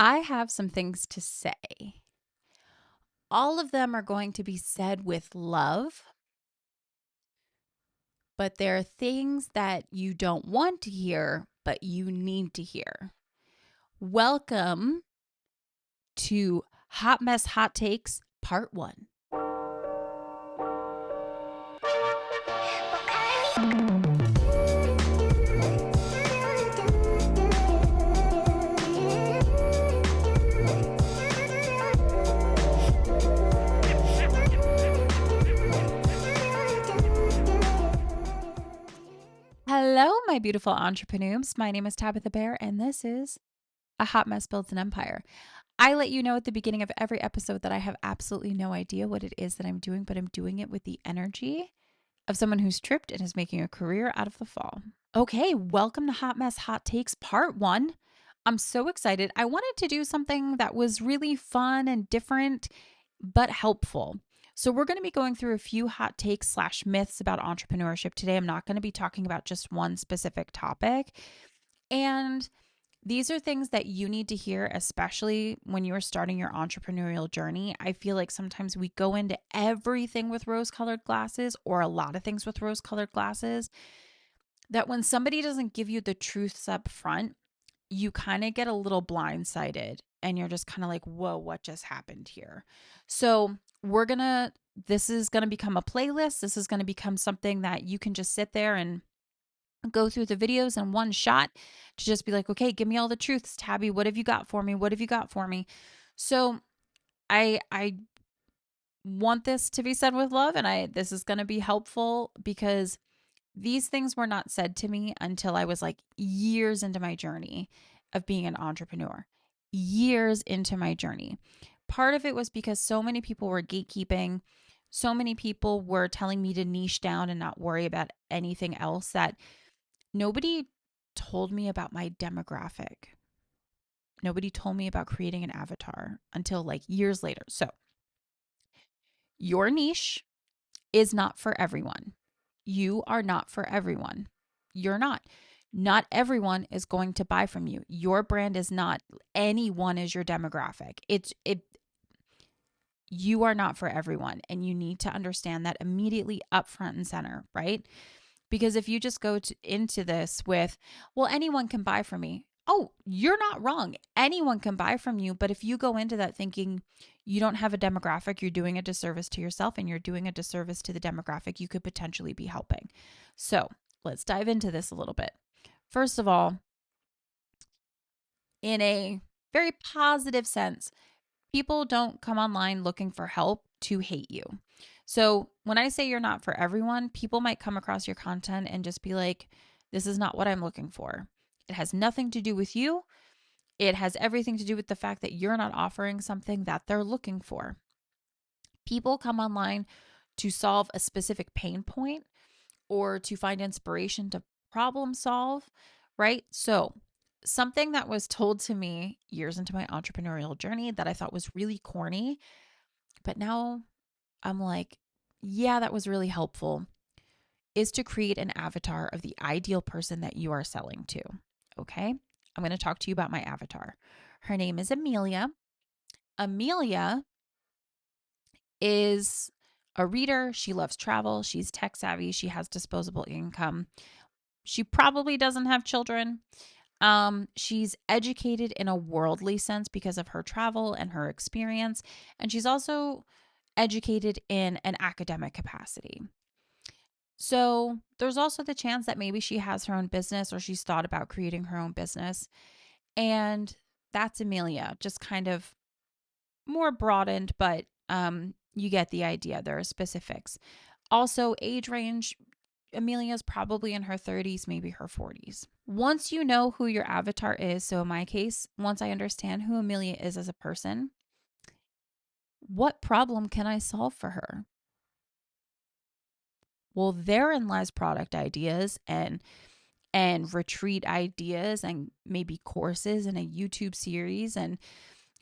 I have some things to say. All of them are going to be said with love, but there are things that you don't want to hear, but you need to hear. Welcome to Hot Mess Hot Takes Part 1. Hello, my beautiful entrepreneurs. My name is Tabitha Bear, and this is A Hot Mess Builds an Empire. I let you know at the beginning of every episode that I have absolutely no idea what it is that I'm doing, but I'm doing it with the energy of someone who's tripped and is making a career out of the fall. Okay, welcome to Hot Mess Hot Takes Part 1. I'm so excited. I wanted to do something that was really fun and different, but helpful. So, we're going to be going through a few hot takes / myths about entrepreneurship today. I'm not going to be talking about just one specific topic. And these are things that you need to hear, especially when you are starting your entrepreneurial journey. I feel like sometimes we go into everything with rose colored glasses, or a lot of things with rose colored glasses, that when somebody doesn't give you the truths up front, you kind of get a little blindsided and you're just kind of like, whoa, what just happened here? So, this is going to become a playlist. This is going to become something that you can just sit there and go through the videos in one shot to just be like, okay, give me all the truths, Tabby. What have you got for me? What have you got for me? So I want this to be said with love, and this is going to be helpful because these things were not said to me until I was like years into my journey of being an entrepreneur. Years into my journey. Part of it was because so many people were gatekeeping. So many people were telling me to niche down and not worry about anything else, that nobody told me about my demographic. Nobody told me about creating an avatar until like years later. So, your niche is not for everyone. You are not for everyone. You're not. Not everyone is going to buy from you. Your brand is not anyone is your demographic. You are not for everyone, and you need to understand that immediately up front and center, right? Because if you just go into this with, well, anyone can buy from me. Oh, you're not wrong. Anyone can buy from you. But if you go into that thinking you don't have a demographic, you're doing a disservice to yourself and you're doing a disservice to the demographic you could potentially be helping. So let's dive into this a little bit. First of all, in a very positive sense, people don't come online looking for help to hate you. So when I say you're not for everyone, people might come across your content and just be like, this is not what I'm looking for. It has nothing to do with you. It has everything to do with the fact that you're not offering something that they're looking for. People come online to solve a specific pain point or to find inspiration to problem solve, right? So, something that was told to me years into my entrepreneurial journey that I thought was really corny, but now I'm like, yeah, that was really helpful, is to create an avatar of the ideal person that you are selling to. Okay. I'm going to talk to you about my avatar. Her name is Amelia. Amelia is a reader. She loves travel. She's tech savvy. She has disposable income. She probably doesn't have children. She's educated in a worldly sense because of her travel and her experience. And she's also educated in an academic capacity. So there's also the chance that maybe she has her own business or she's thought about creating her own business. And that's Amelia, just kind of more broadened, but you get the idea. There are specifics. Also, age range, Amelia's probably in her 30s, maybe her 40s. Once you know who your avatar is, so in my case, once I understand who Amelia is as a person, what problem can I solve for her? Well, therein lies product ideas and retreat ideas and maybe courses and a YouTube series, and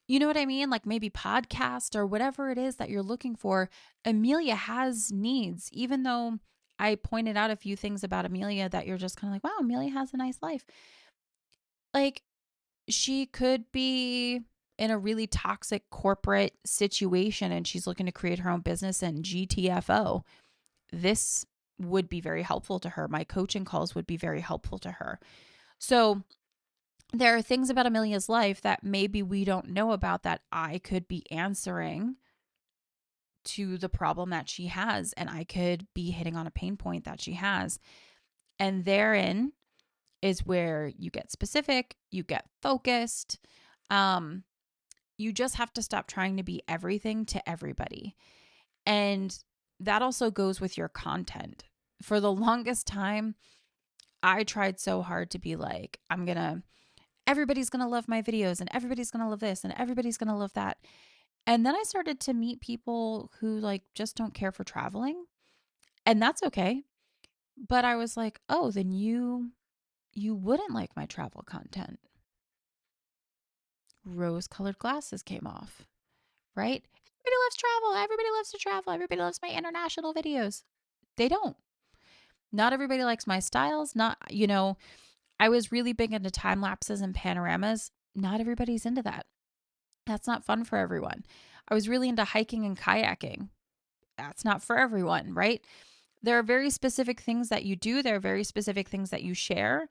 you know what I mean? Like maybe podcast or whatever it is that you're looking for. Amelia has needs, even though I pointed out a few things about Amelia that you're just kind of like, wow, Amelia has a nice life. Like She could be in a really toxic corporate situation and she's looking to create her own business and GTFO. This would be very helpful to her. My coaching calls would be very helpful to her. So there are things about Amelia's life that maybe we don't know about that I could be answering to the problem that she has, and I could be hitting on a pain point that she has. And therein is where you get specific, you get focused. You just have to stop trying to be everything to everybody. And that also goes with your content. For the longest time, I tried so hard to be like, everybody's going to love my videos and everybody's going to love this and everybody's going to love that. And then I started to meet people who like just don't care for traveling, and that's okay. But I was like, "Oh, then you wouldn't like my travel content." Rose-colored glasses came off, right? Everybody loves travel. Everybody loves to travel. Everybody loves my international videos. They don't. Not everybody likes my styles. I was really big into time lapses and panoramas. Not everybody's into that. That's not fun for everyone. I was really into hiking and kayaking. That's not for everyone, right? There are very specific things that you do. There are very specific things that you share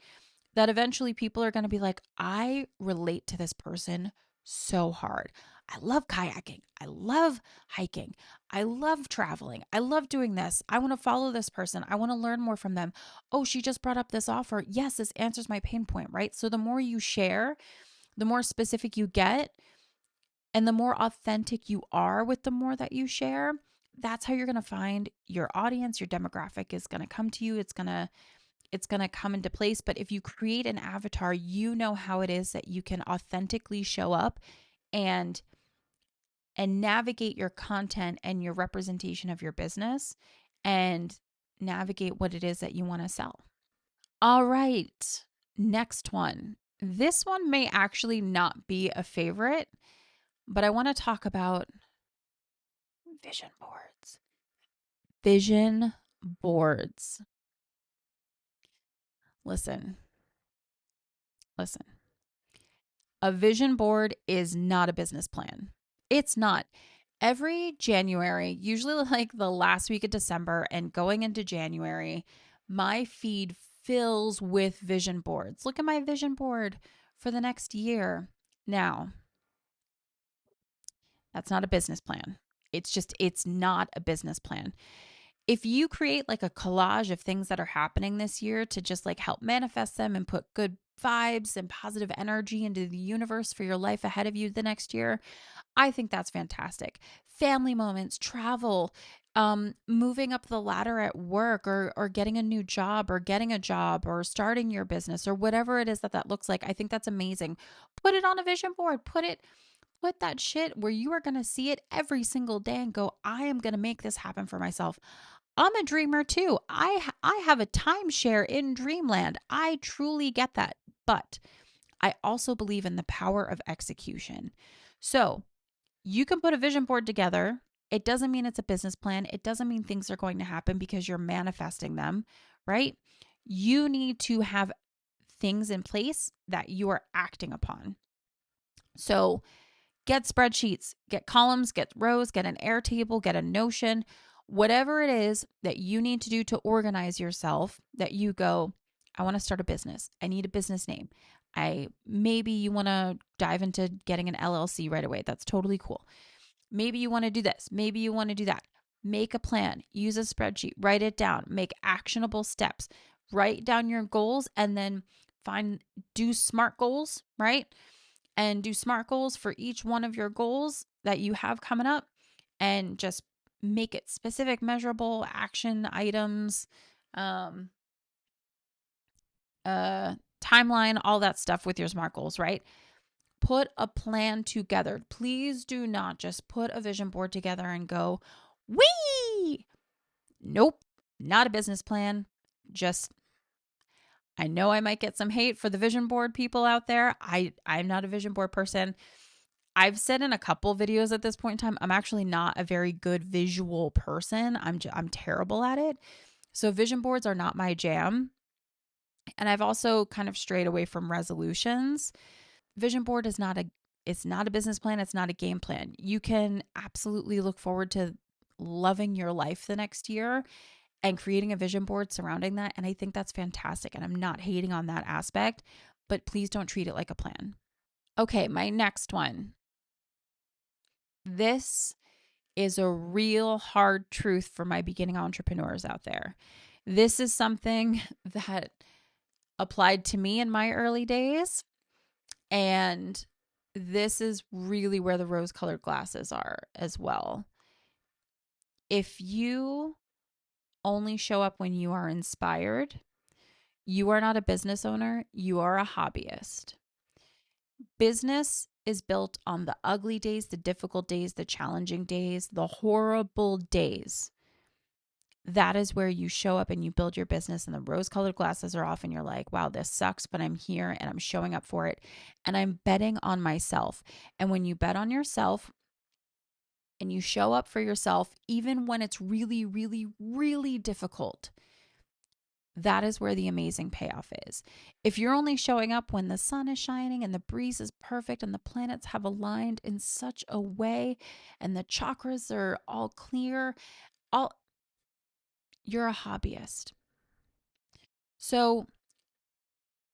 that eventually people are going to be like, I relate to this person so hard. I love kayaking. I love hiking. I love traveling. I love doing this. I want to follow this person. I want to learn more from them. Oh, she just brought up this offer. Yes, this answers my pain point, right? So the more you share, the more specific you get, and the more authentic you are with the more that you share, that's how you're going to find your audience, your demographic is going to come to you. It's going to come into place. But if you create an avatar, you know how it is that you can authentically show up and navigate your content and your representation of your business and navigate what it is that you want to sell. All right. Next one. This one may actually not be a favorite, but I want to talk about vision boards. Vision boards. Listen, listen. A vision board is not a business plan. It's not. Every January, usually like the last week of December and going into January, my feed fills with vision boards. Look at my vision board for the next year. Now, that's not a business plan. It's not a business plan. If you create like a collage of things that are happening this year to just like help manifest them and put good vibes and positive energy into the universe for your life ahead of you the next year, I think that's fantastic. Family moments, travel, moving up the ladder at work, or getting a new job, or getting a job, or starting your business, or whatever it is that looks like. I think that's amazing. Put it on a vision board. Put that shit where you are going to see it every single day and go, I am going to make this happen for myself. I'm a dreamer too. I have a timeshare in dreamland. I truly get that. But I also believe in the power of execution. So, you can put a vision board together. It doesn't mean it's a business plan. It doesn't mean things are going to happen because you're manifesting them, right? You need to have things in place that you are acting upon. So, get spreadsheets, get columns, get rows, get an Airtable, get a Notion, whatever it is that you need to do to organize yourself, that you go, I want to start a business. I need a business name. Maybe you want to dive into getting an LLC right away. That's totally cool. Maybe you want to do this. Maybe you want to do that. Make a plan, use a spreadsheet, write it down, make actionable steps, write down your goals, and then do SMART goals, right? And do SMART goals for each one of your goals that you have coming up, and just make it specific, measurable action items, timeline, all that stuff with your SMART goals, right? Put a plan together. Please do not just put a vision board together and go, wee! Nope, not a business plan. Just, I know I might get some hate for the vision board people out there. I'm not a vision board person. I've said in a couple videos at this point in time, I'm actually not a very good visual person. I'm terrible at it. So vision boards are not my jam. And I've also kind of strayed away from resolutions. vision board is not a it's not a business plan, it's not a game plan. You can absolutely look forward to loving your life the next year and creating a vision board surrounding that, and I think that's fantastic, and I'm not hating on that aspect, but please don't treat it like a plan. Okay, my next one. This is a real hard truth for my beginning entrepreneurs out there. This is something that applied to me in my early days. And this is really where the rose colored glasses are as well. If you only show up when you are inspired, you are not a business owner, you are a hobbyist. Business is built on the ugly days, the difficult days, the challenging days, the horrible days. That is where you show up and you build your business, and the rose colored glasses are off and you're like, wow, this sucks, but I'm here and I'm showing up for it and I'm betting on myself. And when you bet on yourself and you show up for yourself, even when it's really, really, really difficult, that is where the amazing payoff is. If you're only showing up when the sun is shining and the breeze is perfect and the planets have aligned in such a way and the chakras are all clear, all you're a hobbyist. So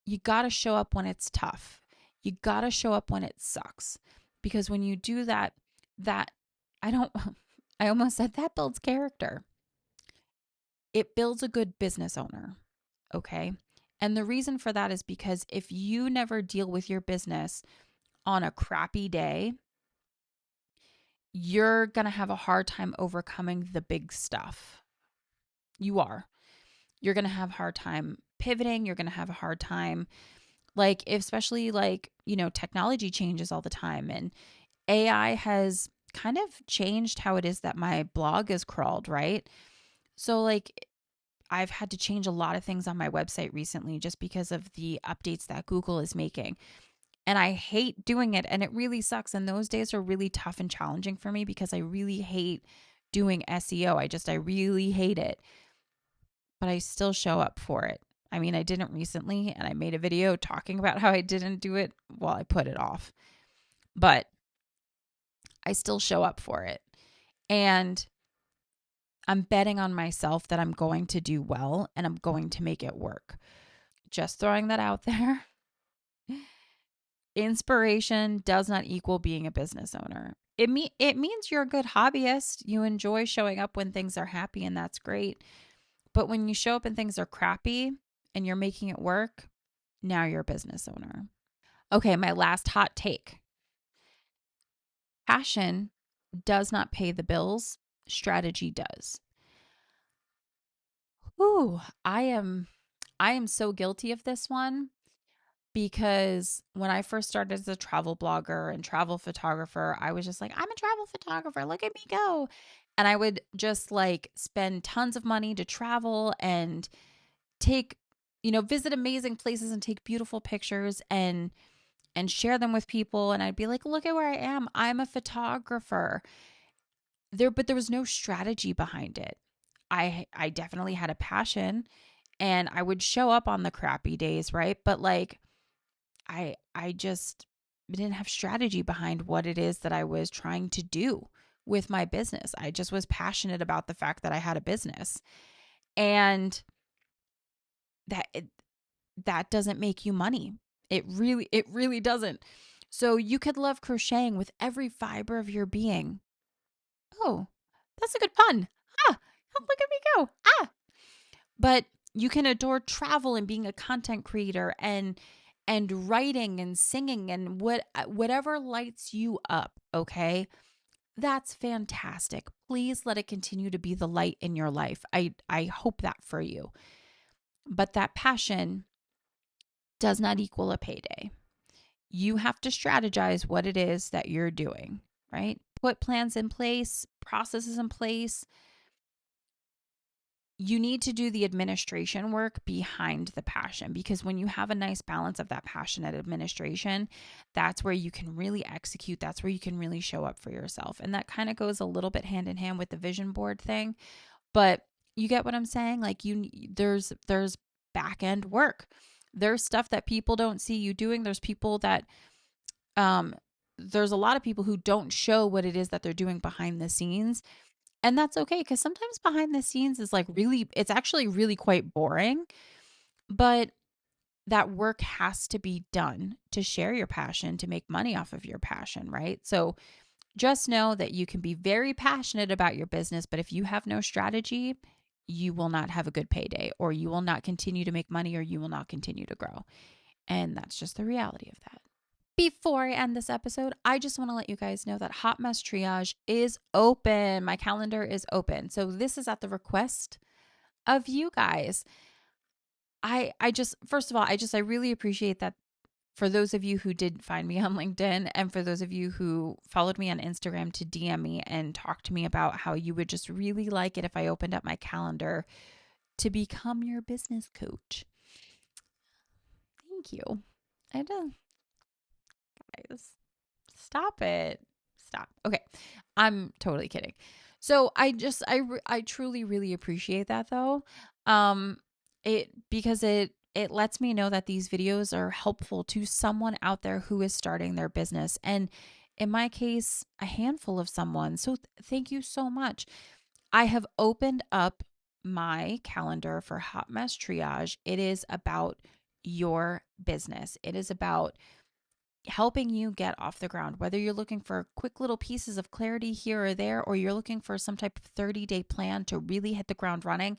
you got to show up when it's tough. You got to show up when it sucks. Because when you do that, that I don't, I almost said that builds character. It builds a good business owner. Okay. And the reason for that is because if you never deal with your business on a crappy day, you're going to have a hard time overcoming the big stuff. You are. You're going to have a hard time pivoting. You're going to have a hard time, like, especially like, technology changes all the time, and AI has kind of changed how it is that my blog is crawled, right? So, like, I've had to change a lot of things on my website recently just because of the updates that Google is making. And I hate doing it, and it really sucks. And those days are really tough and challenging for me because I really hate doing SEO. I really hate it, but I still show up for it. I mean, I didn't recently, and I made a video talking about how I didn't do it while I put it off, but I still show up for it. And I'm betting on myself that I'm going to do well and I'm going to make it work. Just throwing that out there. Inspiration does not equal being a business owner. It means you're a good hobbyist. You enjoy showing up when things are happy, and that's great. But when you show up and things are crappy and you're making it work, now you're a business owner. Okay, my last hot take. Passion does not pay the bills, strategy does. Ooh, I am so guilty of this one because when I first started as a travel blogger and travel photographer, I was just like, I'm a travel photographer, look at me go. And I would just like spend tons of money to travel and take, visit amazing places and take beautiful pictures and share them with people, and I'd be like, look at where I am. I'm a photographer. But there was no strategy behind it. I definitely had a passion and I would show up on the crappy days, right? But like I just didn't have strategy behind what it is that I was trying to do with my business. I just was passionate about the fact that I had a business. And that that doesn't make you money. It really doesn't. So you could love crocheting with every fiber of your being. Oh, that's a good pun. Ah, look at me go. Ah. But you can adore travel and being a content creator and writing and singing and whatever lights you up, okay? That's fantastic. Please let it continue to be the light in your life. I hope that for you. But that passion does not equal a payday. You have to strategize what it is that you're doing, right? Put plans in place, processes in place. You need to do the administration work behind the passion, because when you have a nice balance of that passion and administration, that's where you can really execute. That's where you can really show up for yourself. And that kind of goes a little bit hand in hand with the vision board thing. But you get what I'm saying? Like there's back end work. There's stuff that people don't see you doing. There's people that Um, there's a lot of people who don't show what it is that they're doing behind the scenes. And that's okay because sometimes behind the scenes is like really, it's actually really quite boring. But that work has to be done to share your passion, to make money off of your passion, right? So just know that you can be very passionate about your business, but if you have no strategy, you will not have a good payday, or you will not continue to make money, or you will not continue to grow. And that's just the reality of that. Before I end this episode, I just want to let you guys know that Hot Mess Triage is open. My calendar is open. So this is at the request of you guys. I just first of all, I really appreciate that for those of you who did find me on LinkedIn and for those of you who followed me on Instagram to DM me and talk to me about how you would just really like it if I opened up my calendar to become your business coach. Thank you. I don't, guys. Stop it. Stop. Okay. I'm totally kidding. So I truly really appreciate that though. Um because it lets me know that these videos are helpful to someone out there who is starting their business, and in my case, a handful of someone. So thank you so much. I have opened up my calendar for Hot Mess Triage. It is about your business. It is about helping you get off the ground, whether you're looking for quick little pieces of clarity here or there, or you're looking for some type of 30-day plan to really hit the ground running.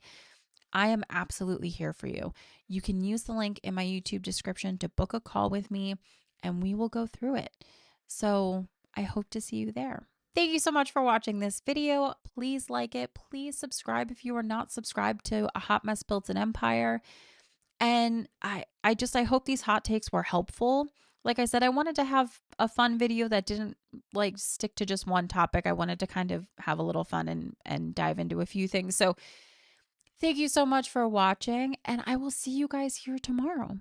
I am absolutely here for you. You can use the link in my YouTube description to book a call with me and we will go through it. So I hope to see you there. Thank you so much for watching this video. Please like it. Please subscribe if you are not subscribed to A Hot Mess Builds an Empire. And I hope these hot takes were helpful. Like I said, I wanted to have a fun video that didn't like stick to just one topic. I wanted to kind of have a little fun and dive into a few things. So thank you so much for watching, and I will see you guys here tomorrow.